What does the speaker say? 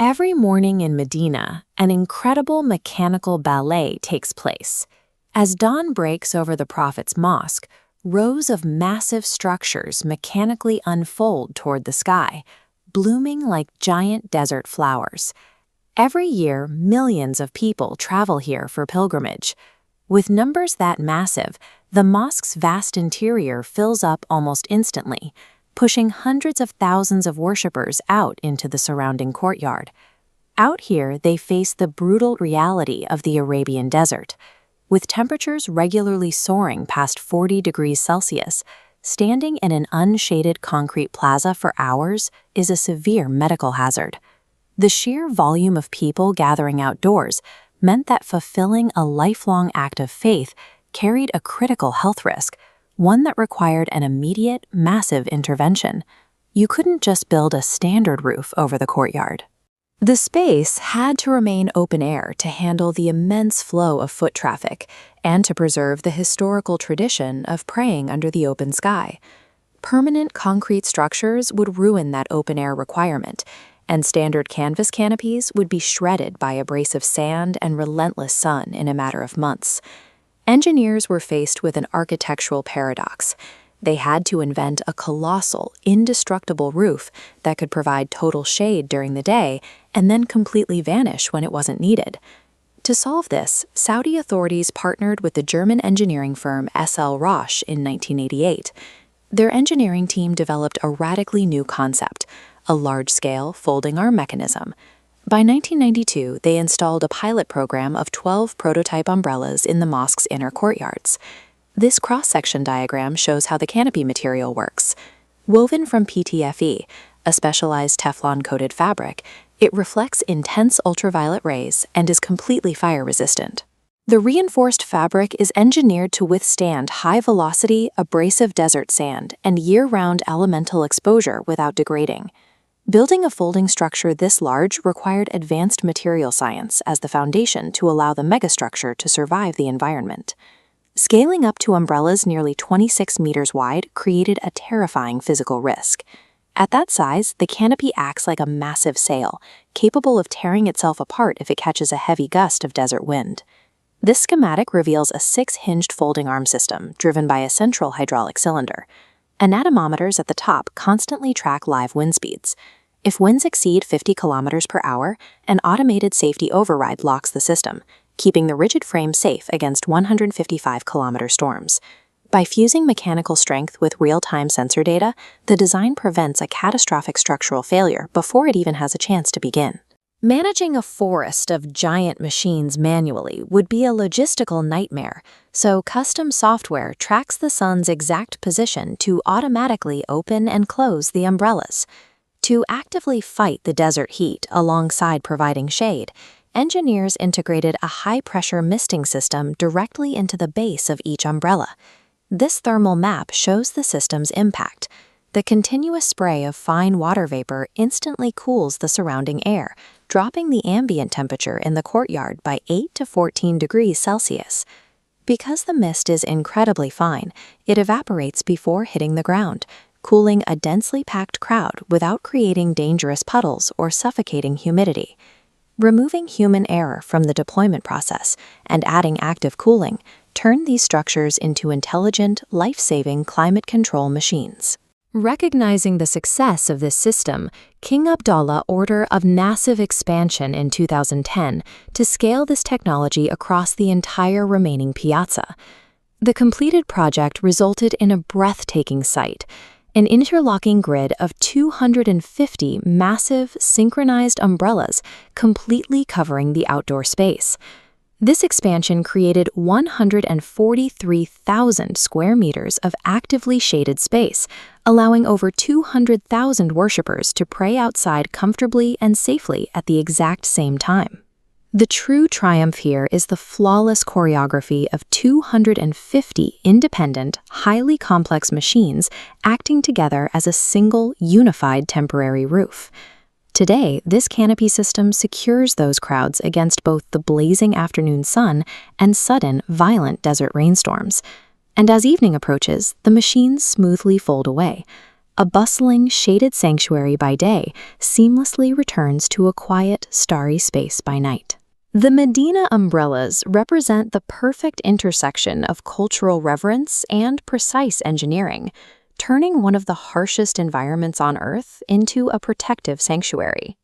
Every morning in Medina, an incredible mechanical ballet takes place. As dawn breaks over the Prophet's mosque, rows of massive structures mechanically unfold toward the sky, blooming like giant desert flowers. Every year, millions of people travel here for pilgrimage. With numbers that massive, the mosque's vast interior fills up almost instantly, pushing hundreds of thousands of worshippers out into the surrounding courtyard. Out here, they face the brutal reality of the Arabian desert. With temperatures regularly soaring past 40 degrees Celsius, standing in an unshaded concrete plaza for hours is a severe medical hazard. The sheer volume of people gathering outdoors meant that fulfilling a lifelong act of faith carried a critical health risk, one that required an immediate, massive intervention. You couldn't just build a standard roof over the courtyard. The space had to remain open air to handle the immense flow of foot traffic and to preserve the historical tradition of praying under the open sky. Permanent concrete structures would ruin that open air requirement, and standard canvas canopies would be shredded by abrasive sand and relentless sun in a matter of months. Engineers were faced with an architectural paradox. They had to invent a colossal, indestructible roof that could provide total shade during the day and then completely vanish when it wasn't needed. To solve this, Saudi authorities partnered with the German engineering firm SL Roche in 1988. Their engineering team developed a radically new concept, a large-scale folding arm mechanism. By 1992, they installed a pilot program of 12 prototype umbrellas in the mosque's inner courtyards. This cross-section diagram shows how the canopy material works. Woven from PTFE, a specialized Teflon-coated fabric, it reflects intense ultraviolet rays and is completely fire-resistant. The reinforced fabric is engineered to withstand high-velocity, abrasive desert sand and year-round elemental exposure without degrading. Building a folding structure this large required advanced material science as the foundation to allow the megastructure to survive the environment. Scaling up to umbrellas nearly 26 meters wide created a terrifying physical risk. At that size, the canopy acts like a massive sail, capable of tearing itself apart if it catches a heavy gust of desert wind. This schematic reveals a 6-hinged folding arm system driven by a central hydraulic cylinder. Anemometers at the top constantly track live wind speeds. If winds exceed 50 kilometers per hour, an automated safety override locks the system, keeping the rigid frame safe against 155-kilometer storms. By fusing mechanical strength with real-time sensor data, the design prevents a catastrophic structural failure before it even has a chance to begin. Managing a forest of giant machines manually would be a logistical nightmare, so custom software tracks the sun's exact position to automatically open and close the umbrellas. To actively fight the desert heat alongside providing shade, engineers integrated a high-pressure misting system directly into the base of each umbrella. This thermal map shows the system's impact. The continuous spray of fine water vapor instantly cools the surrounding air, dropping the ambient temperature in the courtyard by 8 to 14 degrees Celsius. Because the mist is incredibly fine, it evaporates before hitting the ground, cooling a densely packed crowd without creating dangerous puddles or suffocating humidity. Removing human error from the deployment process and adding active cooling turn these structures into intelligent, life-saving climate control machines. Recognizing the success of this system, King Abdullah ordered a massive expansion in 2010 to scale this technology across the entire remaining piazza. The completed project resulted in a breathtaking sight, an interlocking grid of 250 massive, synchronized umbrellas completely covering the outdoor space. This expansion created 143,000 square meters of actively shaded space, allowing over 200,000 worshippers to pray outside comfortably and safely at the exact same time. The true triumph here is the flawless choreography of 250 independent, highly complex machines acting together as a single, unified temporary roof. Today, this canopy system secures those crowds against both the blazing afternoon sun and sudden, violent desert rainstorms. And as evening approaches, the machines smoothly fold away. A bustling, shaded sanctuary by day seamlessly returns to a quiet, starry space by night. The Medina umbrellas represent the perfect intersection of cultural reverence and precise engineering, turning one of the harshest environments on Earth into a protective sanctuary.